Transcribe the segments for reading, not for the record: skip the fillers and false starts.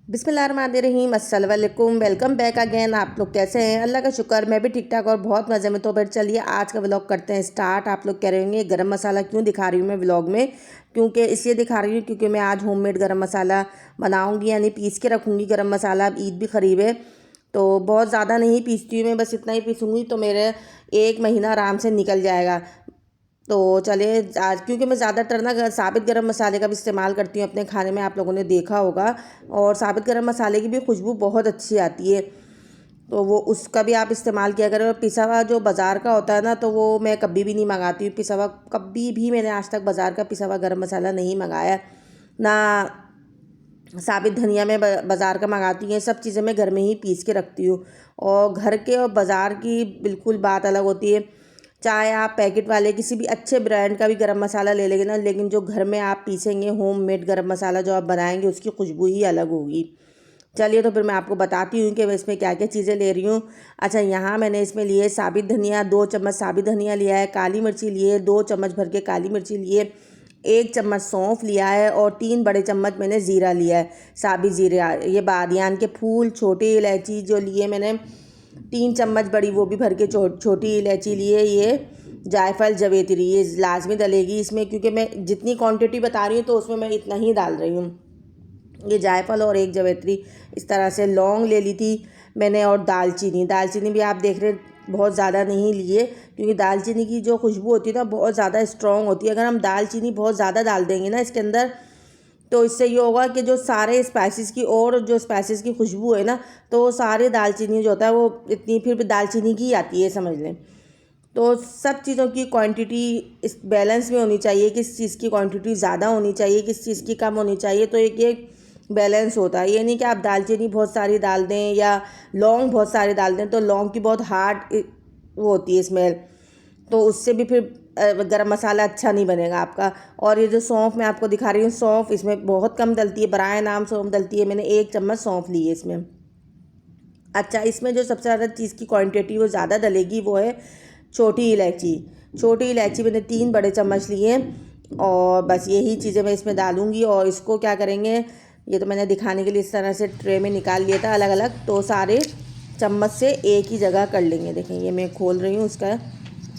बिस्मिल्लाहिर्रहमानिर्रहीम, अस्सलाम वालेकुम। Welcome back again. आप लोग कैसे हैं? अल्लाह का शुक्र, मैं भी ठीक ठाक और बहुत मज़े में। तो फिर चलिए आज का व्लॉग करते हैं स्टार्ट। आप लोग कह रहे होंगे गरम मसाला क्यों दिखा रही हूँ मैं व्लॉग में? क्योंकि इसलिए दिखा रही हूँ क्योंकि मैं आज होममेड गरम मसाला बनाऊँगी, यानी पीस के रखूँगी गरम मसाला। अब ईद भी क़रीब है तो बहुत ज़्यादा नहीं पीसती हूँ मैं, बस इतना ही पीसूँगी तो मेरे 1 महीना आराम से निकल जाएगा। तो चलिए आज, क्योंकि मैं ज़्यादातर ना साबित गरम मसाले का भी इस्तेमाल करती हूँ अपने खाने में, आप लोगों ने देखा होगा। और साबित गरम मसाले की भी खुशबू बहुत अच्छी आती है, तो वो उसका भी आप इस्तेमाल किया करें। और पिसा हुआ जो बाज़ार का होता है ना, तो वो मैं कभी भी नहीं मंगाती हूँ पिसा हुआ। कभी भी मैंने आज तक बाज़ार का पिसा हुआ गरम मसाला नहीं मंगाया ना। साबित धनिया में बाज़ार का मंगाती हैं, सब चीज़ें मैं घर में ही पीस के रखती हूँ। और घर के और बाज़ार की बिल्कुल बात अलग होती है। चाहे आप पैकेट वाले किसी भी अच्छे ब्रांड का भी गरम मसाला ले लेंगे ना, लेकिन जो घर में आप पीसेंगे होममेड गरम मसाला जो आप बनाएंगे, उसकी खुशबू ही अलग होगी। चलिए तो फिर मैं आपको बताती हूँ कि मैं इसमें क्या क्या चीज़ें ले रही हूँ। अच्छा, यहाँ मैंने इसमें लिए साबित धनिया, 2 चम्मच साबित धनिया लिया है। काली मिर्ची लिए 2 चम्मच भर के काली मिर्ची लिए। 1 चम्मच सौंफ लिया है और 3 बड़े चम्मच मैंने ज़ीरा लिया है, साबित ज़ीरा। ये बादियान के फूल, छोटी इलायची जो लिए मैंने 3 चम्मच बड़ी, वो भी भर के छोटी इलायची लिए। ये जायफल जवेत्री ये लाजमी डलेगी इसमें, क्योंकि मैं जितनी क्वांटिटी बता रही हूँ तो उसमें मैं इतना ही डाल रही हूँ। ये जायफल और एक जवेत्री, इस तरह से लौंग ले ली थी मैंने। और दालचीनी भी आप देख रहे बहुत ज़्यादा नहीं लिए, क्योंकि दालचीनी की जो खुशबू होती है ना बहुत ज़्यादा स्ट्रॉन्ग होती है। अगर हम दालचीनी बहुत ज़्यादा डाल देंगे ना इसके अंदर, तो इससे ये होगा कि जो सारे स्पाइसेस की और जो स्पाइसेस की खुशबू है ना, तो वो सारे दालचीनी जो होता है वो इतनी फिर भी दालचीनी की आती है, समझ लें। तो सब चीज़ों की क्वांटिटी इस बैलेंस में होनी चाहिए, किस चीज़ की क्वांटिटी ज़्यादा होनी चाहिए, किस चीज़ की कम होनी चाहिए। तो एक बैलेंस होता है। ये नहीं कि आप दालचीनी बहुत सारी डाल दें या लौंग बहुत सारे डाल दें, तो लौंग की बहुत हार्ड वो होती है स्मेल, तो उससे भी फिर गरम मसाला अच्छा नहीं बनेगा आपका। और ये जो सौंफ मैं आपको दिखा रही हूँ, सौंफ इसमें बहुत कम डलती है, बराए नाम सौंफ डलती है। मैंने 1 चम्मच सौंफ ली है इसमें। अच्छा, इसमें जो सबसे ज़्यादा चीज़ की क्वांटिटी वो ज़्यादा डलेगी वो है छोटी इलायची। छोटी इलायची मैंने 3 बड़े चम्मच लिए, और बस यही चीज़ें मैं इसमें डालूँगी। और इसको क्या करेंगे, ये तो मैंने दिखाने के लिए इस तरह से ट्रे में निकाल लिया था अलग अलग, तो सारे चम्मच से एक ही जगह कर लेंगे। देखें, ये मैं खोल रही हूँ इसका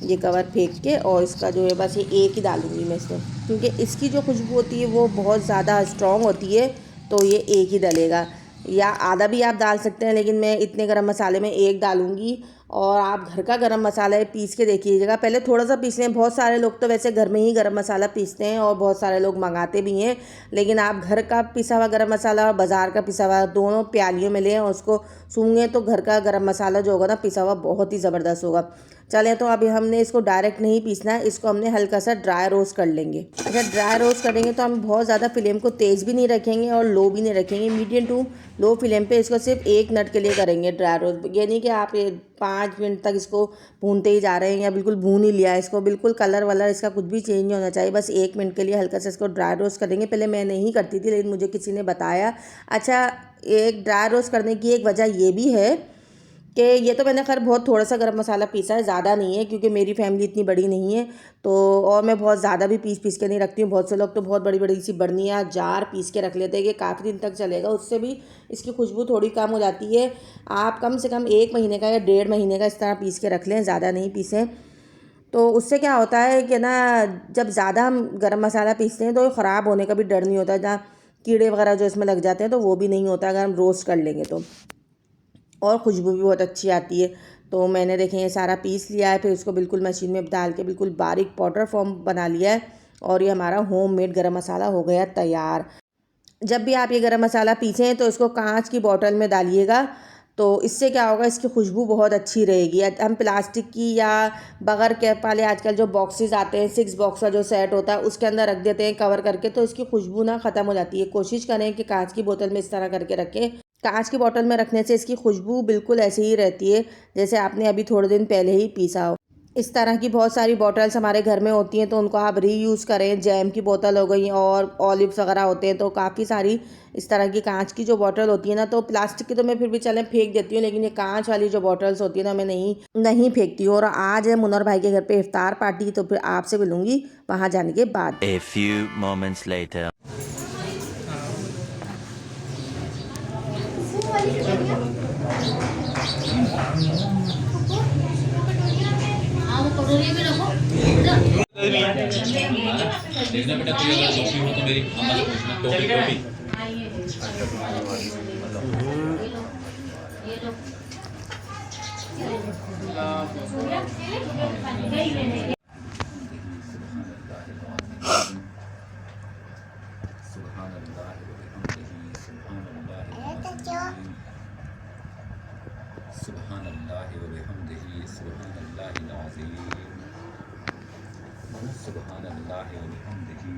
ये कवर फेंक के, और इसका जो है बस ये एक ही डालूँगी मैं इसमें, क्योंकि इसकी जो खुशबू होती है वो बहुत ज़्यादा स्ट्रॉन्ग होती है, तो ये एक ही डलेगा। या आधा भी आप डाल सकते हैं, लेकिन मैं इतने गरम मसाले में एक डालूँगी। और आप घर का गरम मसाला है पीस के देखिएगा, पहले थोड़ा सा पीस लें। बहुत सारे लोग तो वैसे घर में ही गरम मसाला पीसते हैं और बहुत सारे लोग मंगाते भी हैं, लेकिन आप घर का पिसा हुआ गरम मसाला और बाज़ार का पिसा हुआ दोनों प्यालियों में लें और उसको सूंघें, तो घर का गरम मसाला जो होगा ना पिसा हुआ बहुत ही ज़बरदस्त होगा। चलें, तो अभी हमने इसको डायरेक्ट नहीं पीसना है, इसको हमने हल्का सा ड्राई रोस्ट कर लेंगे। अच्छा, ड्राई रोस्ट करेंगे तो हम बहुत ज़्यादा फ्लेम को तेज़ भी नहीं रखेंगे और लो भी नहीं रखेंगे, मीडियम टू लो फ्लेम पे इसको सिर्फ 1 मिनट के लिए करेंगे ड्राई रोस्ट। ये नहीं कि आप ये 5 मिनट तक इसको भूनते ही जा रहे हैं या बिल्कुल भून ही लिया है इसको, बिल्कुल कलर वलर इसका कुछ भी चेंज नहीं होना चाहिए। बस 1 मिनट के लिए हल्का सा इसको ड्राई रोस्ट करेंगे। पहले मैं नहीं करती थी, लेकिन मुझे किसी ने बताया। अच्छा, एक ड्राई रोस्ट करने की एक वजह ये भी है कि ये तो मैंने खैर बहुत थोड़ा सा गरम मसाला पीसा है, ज़्यादा नहीं है, क्योंकि मेरी फैमिली इतनी बड़ी नहीं है। तो और मैं बहुत ज़्यादा भी पीस के नहीं रखती हूँ। बहुत से लोग तो बहुत बड़ी बड़ी सी बर्नियाँ जार पीस के रख लेते हैं कि काफ़ी दिन तक चलेगा, उससे भी इसकी खुशबू थोड़ी कम हो जाती है। आप कम से कम 1 महीने का या 1.5 महीने का इस तरह पीस के रख लें, ज़्यादा नहीं पीसें। तो उससे क्या होता है कि ना, जब ज़्यादा हम गरम मसाला पीसते हैं तो ये ख़राब होने का भी डर नहीं होता, जहाँ कीड़े वगैरह जो इसमें लग जाते हैं तो वो भी नहीं होता अगर हम रोस्ट कर लेंगे तो। और खुशबू भी बहुत अच्छी आती है। तो मैंने देखें ये सारा पीस लिया है, फिर उसको बिल्कुल मशीन में डाल के बिल्कुल बारीक पाउडर फॉर्म बना लिया है, और ये हमारा होममेड गरम मसाला हो गया तैयार। जब भी आप ये गरम मसाला पीसें तो इसको कांच की बोतल में डालिएगा, तो इससे क्या होगा, इसकी खुशबू बहुत अच्छी रहेगी। हम प्लास्टिक की या बगैर कैप वाले आजकल जो बॉक्सेस आते हैं, 6 बॉक्स का जो सेट होता है, उसके अंदर रख देते हैं कवर करके, तो इसकी खुशबू ना ख़त्म हो जाती है। कोशिश करें कि कांच की बोतल में इस तरह करके रखें। कांच की बोतल में रखने से इसकी खुशबू बिल्कुल ऐसे ही रहती है जैसे आपने अभी थोड़े दिन पहले ही पीसा हो। इस तरह की बहुत सारी बॉटल्स हमारे घर में होती हैं, तो उनको आप रीयूज़ करें। जैम की बोतल हो गई और ऑलिव्स वगैरह होते हैं, तो काफ़ी सारी इस तरह की कांच की जो बॉटल होती है ना, तो प्लास्टिक की तो मैं फिर भी चलें फेंक देती हूँ, लेकिन ये कांच वाली जो बॉटल्स होती है ना, मैं नहीं फेंकती हूँ। और आज है मुनर भाई के घर पे इफ्तार पार्टी, तो फिर आपसे मिलूंगी वहाँ जाने के बाद। A few moments later. देखना बेटा, कोई अगर टोपी हो तो मेरी अम्मा से पूछना। टोपी टोपी सुब्हानल्लाह व बिहम्दिही सुब्हानल्लाहिल अज़ीम सुब्हानल्लाह व बिहम्दिही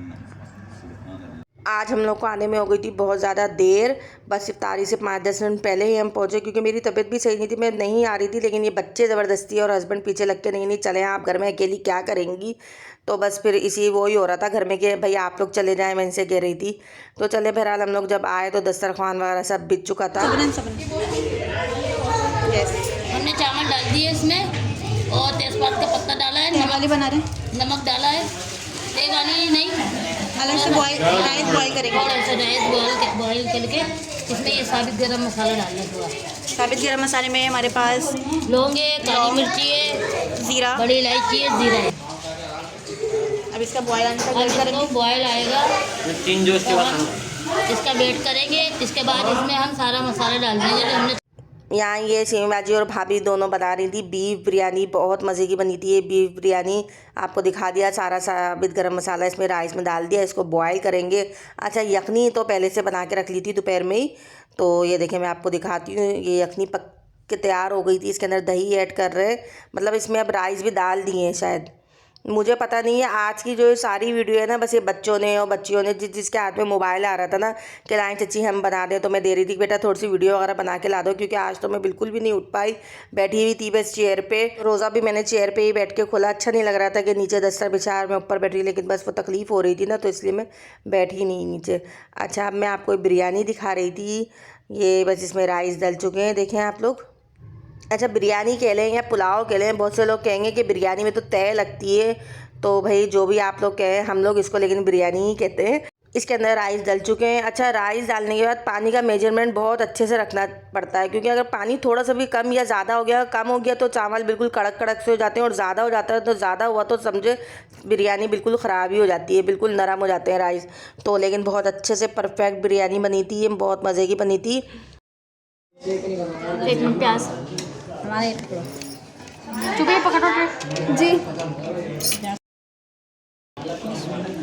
सुब्हानल्लाह। आज हम लोग को आने में हो गई थी बहुत ज़्यादा देर। बस इफ्तारी से 5-10 मिनट पहले ही हम पहुँचे, क्योंकि मेरी तबीयत भी सही नहीं थी, मैं नहीं आ रही थी। लेकिन ये बच्चे ज़बरदस्ती और हस्बैंड पीछे लग के नहीं चले आप घर में अकेली क्या करेंगी। तो बस फिर इसी वो ही हो रहा था घर में कि भाई आप लोग चले जाएं, मैं इनसे कह रही थी। तो चले बहरहाल हम लोग जब आए तो दस्तरखान वगैरह सब बिक चुका था। हमने चावल डाल दिए इसमें और तेज़पात का पत्ता डाला है, वाली बना रहे हैं, नमक डाला है। तेल वाली नहीं, अलग से राइस बॉईल करेंगे। और ऐसे राइस बॉईल करके इसमें ये साबित गरम मसाला डालना है। पूरा साबित गरम मसाले में हमारे पास लौंग है, काली मिर्ची है, ज़ीरा, बड़ी इलायची है, ज़ीरा है। अब इसका बॉईल आने तक अब वेट करेंगे। इसको बॉयल आएगा, तीन जो इसके बाद इसका वेट करेंगे। इसके बाद इसमें हम सारा मसाला डाल देंगे जो हमने। यहाँ ये सेमी बाजी और भाभी दोनों बना रही थी बीफ बिरयानी, बहुत मज़े की बनी थी ये बीफ बिरयानी। आपको दिखा दिया, सारा साबित गरम मसाला इसमें राइस में डाल दिया, इसको बॉयल करेंगे। अच्छा, यखनी तो पहले से बना के रख ली थी दोपहर में ही। तो ये देखें, मैं आपको दिखाती हूँ, ये यखनी पक के तैयार हो गई थी। इसके अंदर दही ऐड कर रहे हैं, मतलब इसमें अब राइस भी डाल दिए हैं शायद, मुझे पता नहीं है। आज की जो सारी वीडियो है ना, बस ये बच्चों ने और बच्चियों ने जिसके हाथ में मोबाइल आ रहा था ना कि लाएं चच्ची हम बना दें, तो मैं दे रही थी बेटा थोड़ी सी वीडियो वगैरह बना के ला दो, क्योंकि आज तो मैं बिल्कुल भी नहीं उठ पाई, बैठी हुई थी बस चेयर पे। रोज़ा भी मैंने चेयर पे ही बैठ के खोला, अच्छा नहीं लग रहा था कि नीचे दस्तर बिछा मैं ऊपर बैठी, लेकिन बस वो तकलीफ़ हो रही थी ना, तो इसलिए मैं बैठी नहीं नीचे। अच्छा, अब मैं आपको बिरयानी दिखा रही थी, ये बस इसमें राइस डल चुके हैं, देखें आप लोग। अच्छा, बिरयानी कह लें या पुलाव कह लें, बहुत से लोग कहेंगे कि बिरयानी में तो तय लगती है, तो भाई जो भी आप लोग कहें, हम लोग इसको लेकिन बिरयानी ही कहते हैं। इसके अंदर राइस डल चुके हैं। अच्छा, राइस डालने के बाद पानी का मेजरमेंट बहुत अच्छे से रखना पड़ता है, क्योंकि अगर पानी थोड़ा सा भी कम या ज़्यादा हो गया, कम हो गया तो चावल बिल्कुल कड़क कड़क से हो जाते हैं, और ज़्यादा हो जाता है तो ज़्यादा हुआ तो समझे बिरयानी बिल्कुल ख़राब ही हो जाती है, बिल्कुल नरम हो जाते हैं राइस। तो लेकिन बहुत अच्छे से परफेक्ट बिरयानी बनी थी, ये बहुत मज़े की बनी थी। एक मिनट, प्याज हमारे चुपे पकड़ो जी।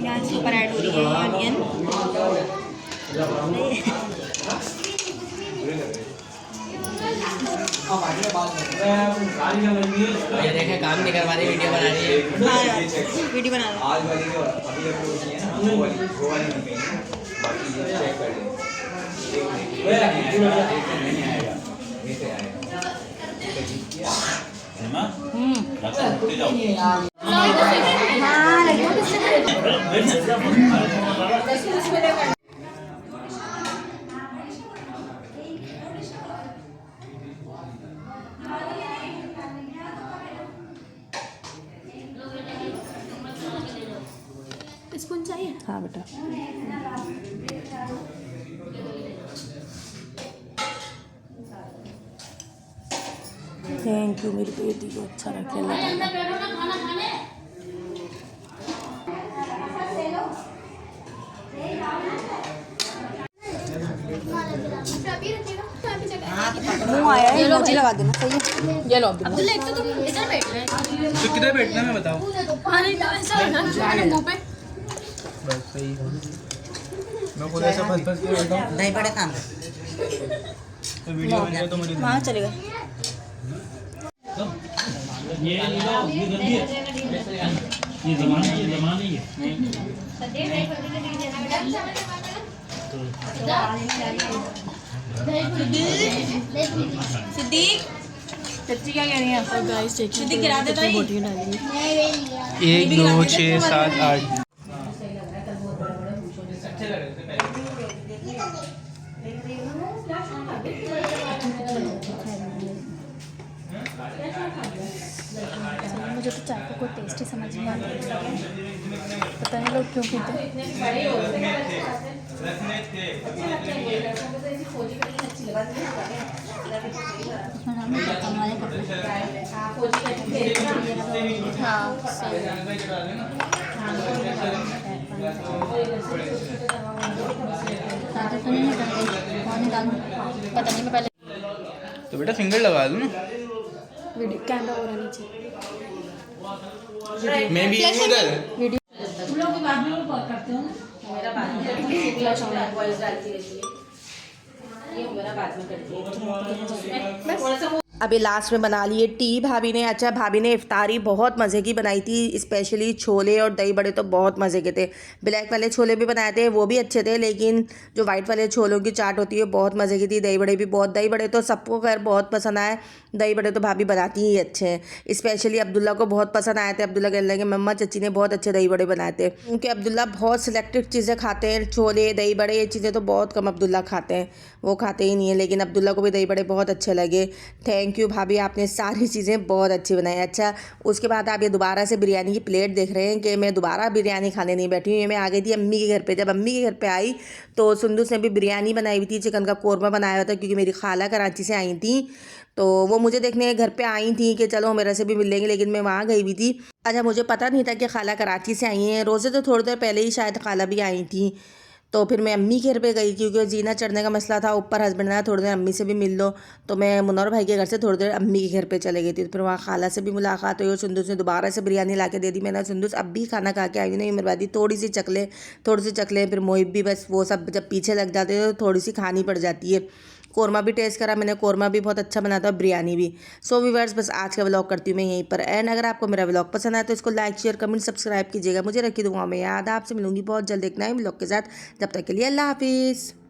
यहाँ इसके ऊपर ऐड हो रही है ऑनियन। ये देखे काम नहीं करवा रही, वीडियो बना रही है। हाँ, वीडियो बना स्पून चाहिए? हाँ बेटा। थैंक यू, मेरी बेटी को अच्छा रखे मुँह आया है, इमोजी लगा देना, सही है। ये लो अब्दुल्ला, एक तो तुम इधर बैठ रहे हो। तो किधर बैठना है मैं बताओ। अरे ऐसा है ना मुंह पे। बस सही है, मैं खुद ऐसा फंस के बैठा हूं। नहीं बड़े काम तो वीडियो बनेगा तो मुझे वहाँ चलेगा। ये जल्दी है, ये जमाना ही है। सिद्दीक, चच्ची क्या कह रही है? और गाइस देखिए, सिद्दीक गिरा दे भाई। 1 2 6 7 8। मुझे तो चाय का कोई टेस्ट ही समझ नहीं आता, पता नहीं लोग क्यों पीते हैं। हाँ सही तो नहीं निकलते और निकाल पता नहीं मैं पहले तो बेटा फिंगर लगा दूँ ना, वीडियो कैमरा हो रहा नीचे मैं भी हूँ उधर। वीडियो अभी लास्ट में बना लिए टी भाभी ने। अच्छा, भाभी ने इफ्तारी बहुत मज़े की बनाई थी, स्पेशली छोले और दही बड़े तो बहुत मज़े के थे। ब्लैक वाले छोले भी बनाए थे, वो भी अच्छे थे, लेकिन जो वाइट वाले छोलों की चाट होती है बहुत मज़े की थी। दही बड़े भी बहुत, दही बड़े तो सबको खैर बहुत पसंद आए। दही बड़े तो भाभी बनाती ही अच्छे हैं, स्पेशली अब्दुल्ला को बहुत पसंद आए थे। अब्दुल्ला कहने लगे मम्मा चची ने बहुत अच्छे दही बड़े बनाए थे, क्योंकि अब्दुल्ला बहुत सिलेक्टेड चीज़ें खाते हैं। छोले दही बड़े ये चीज़ें तो बहुत कम अब्दुल्ला खाते हैं, वो खाते ही नहीं है, लेकिन अब्दुल्ला को भी दही बड़े बहुत अच्छे लगे। थैंक यू भाभी, आपने सारी चीज़ें बहुत अच्छी बनाई। अच्छा, उसके बाद आप ये दोबारा से बिरयानी की प्लेट देख रहे हैं कि मैं दोबारा बिरयानी खाने नहीं बैठी हूँ। ये मैं आ गई थी अम्मी के घर पे। जब अम्मी के घर पे आई तो सुंदूस ने भी बिरयानी बनाई हुई थी, चिकन का कोरमा बनाया हुआ था, क्योंकि मेरी खाला कराची से आई थी, तो वो मुझे देखने घर पे आई थी कि चलो मेरे से भी मिल लेंगे, लेकिन मैं वहाँ गई हुई थी। अच्छा, मुझे पता नहीं था कि खाला कराची से आई हैं। रोज़े तो थोड़ी देर पहले ही शायद खाला भी आई थी, तो फिर मैं अम्मी के घर पे गई, क्योंकि जीना चढ़ने का मसला था। ऊपर हस्बैंड ने थोड़ी देर अम्मी से भी मिल लो, तो मैं मुनव्वर भाई के घर से थोड़ी देर अम्मी के घर पे चले गई थी। तो फिर वहाँ खाला से भी मुलाकात हुई और सुंदूस ने दोबारा से बिरयानी ला के दे दी। मैंने सुंदूस अब भी खाना खा के आई हुई नहीं, मेरी बात थोड़ी सी चकले। फिर मोहिब भी, बस वो सब जब पीछे लग जाते हैं तो थोड़ी सी खानी पड़ जाती है। कोरमा भी टेस्ट करा मैंने, कोरमा भी बहुत अच्छा बना था, बिरयानी भी। सो व्यूअर्स, बस आज का व्लॉग करती हूँ मैं यहीं पर एंड। अगर आपको मेरा व्लॉग पसंद आए तो इसको लाइक शेयर कमेंट सब्सक्राइब कीजिएगा। मुझे रखी दुआ में याद, आपसे मिलूंगी बहुत जल्द एक नए व्लॉग के साथ। जब तक के लिए अल्लाह हाफिज़।